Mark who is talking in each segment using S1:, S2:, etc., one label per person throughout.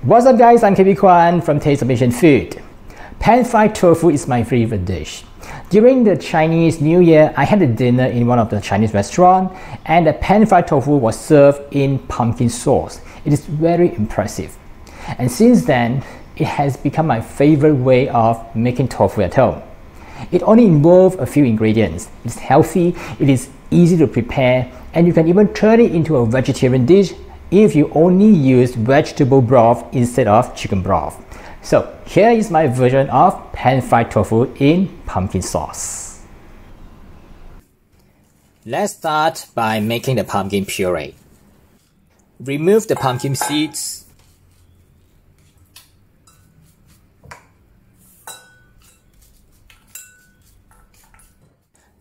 S1: What's up guys, I'm KB Kwan from Taste of Asian Food. Pan-fried tofu is my favorite dish. During the Chinese New Year, I had a dinner in one of the Chinese restaurants and the pan-fried tofu was served in pumpkin sauce. It is very impressive. And since then, it has become my favorite way of making tofu at home. It only involves a few ingredients. It's healthy, it is easy to prepare, and you can even turn it into a vegetarian dish if you only use vegetable broth instead of chicken broth. So here is my version of pan-fried tofu in pumpkin sauce. Let's start by making the pumpkin puree. Remove the pumpkin seeds.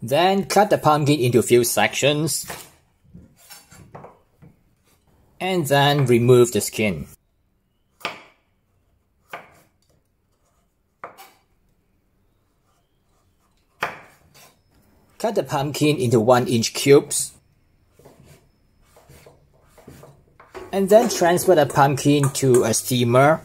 S1: Then cut the pumpkin into a few sections. And then remove the skin. Cut the pumpkin into 1-inch cubes. And then transfer the pumpkin to a steamer.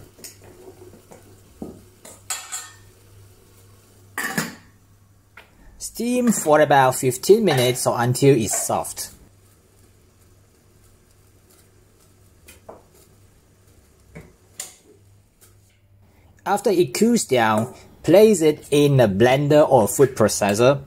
S1: Steam for about 15 minutes or until it's soft. After it cools down, place it in a blender or food processor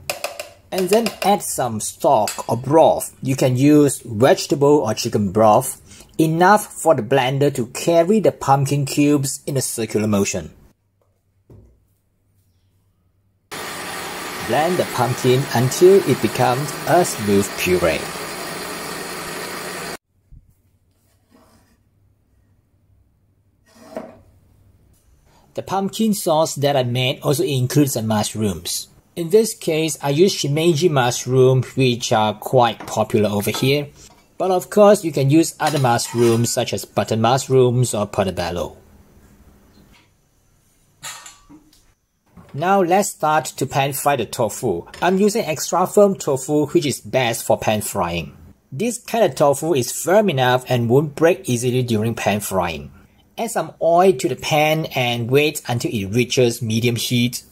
S1: and then add some stock or broth. You can use vegetable or chicken broth, enough for the blender to carry the pumpkin cubes in a circular motion. Blend the pumpkin until it becomes a smooth puree. The pumpkin sauce that I made also includes some mushrooms. In this case, I use Shimeji mushroom, which are quite popular over here. But of course, you can use other mushrooms such as button mushrooms or portobello. Now let's start to pan fry the tofu. I'm using extra firm tofu, which is best for pan frying. This kind of tofu is firm enough and won't break easily during pan frying. Add some oil to the pan and wait until it reaches medium heat.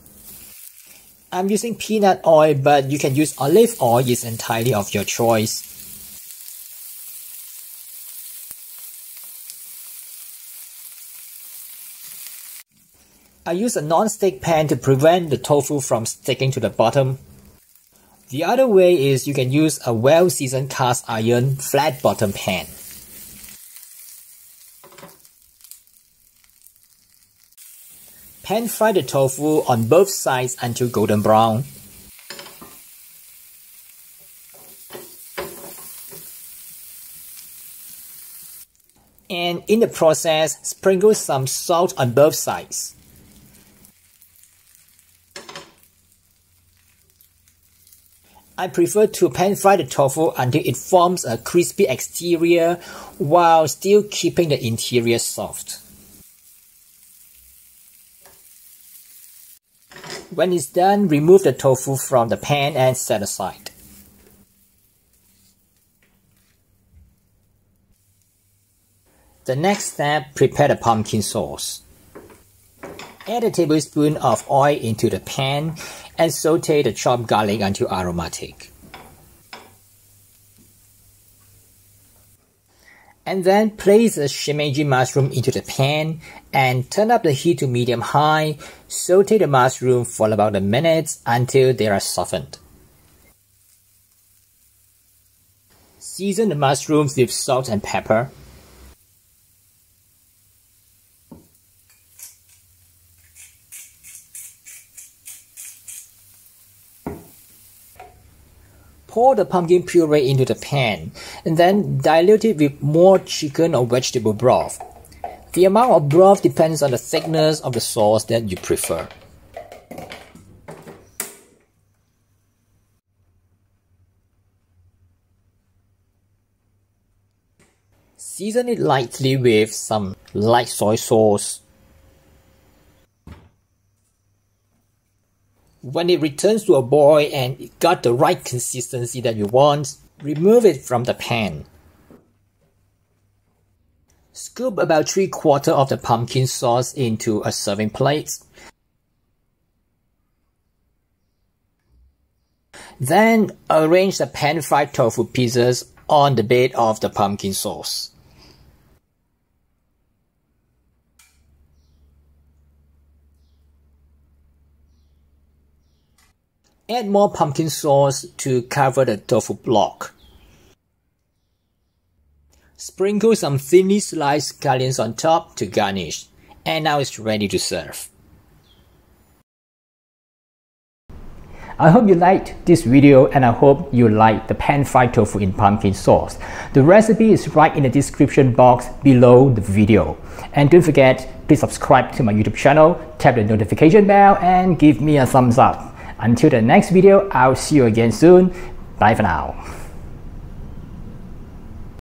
S1: I'm using peanut oil, but you can use olive oil, it's entirely of your choice. I use a non-stick pan to prevent the tofu from sticking to the bottom. The other way is you can use a well-seasoned cast iron flat bottom pan. Pan fry the tofu on both sides until golden brown. And in the process, sprinkle some salt on both sides. I prefer to pan fry the tofu until it forms a crispy exterior while still keeping the interior soft. When it's done, remove the tofu from the pan and set aside. The next step, prepare the pumpkin sauce. Add a tablespoon of oil into the pan and saute the chopped garlic until aromatic. And then place the Shimeji mushroom into the pan and turn up the heat to medium-high. Saute the mushroom for about a minute until they are softened. Season the mushrooms with salt and pepper. Pour the pumpkin puree into the pan and then dilute it with more chicken or vegetable broth. The amount of broth depends on the thickness of the sauce that you prefer. Season it lightly with some light soy sauce. When it returns to a boil and it got the right consistency that you want, remove it from the pan. Scoop about 3/4 of the pumpkin sauce into a serving plate. Then arrange the pan-fried tofu pieces on the bed of the pumpkin sauce. Add more pumpkin sauce to cover the tofu block. Sprinkle some thinly sliced scallions on top to garnish, and now it's ready to serve. I hope you liked this video, and I hope you like the pan-fried tofu in pumpkin sauce. The recipe is right in the description box below the video. And don't forget, please subscribe to my YouTube channel, tap the notification bell, and give me a thumbs up. Until the next video, I'll see you again soon. Bye for now.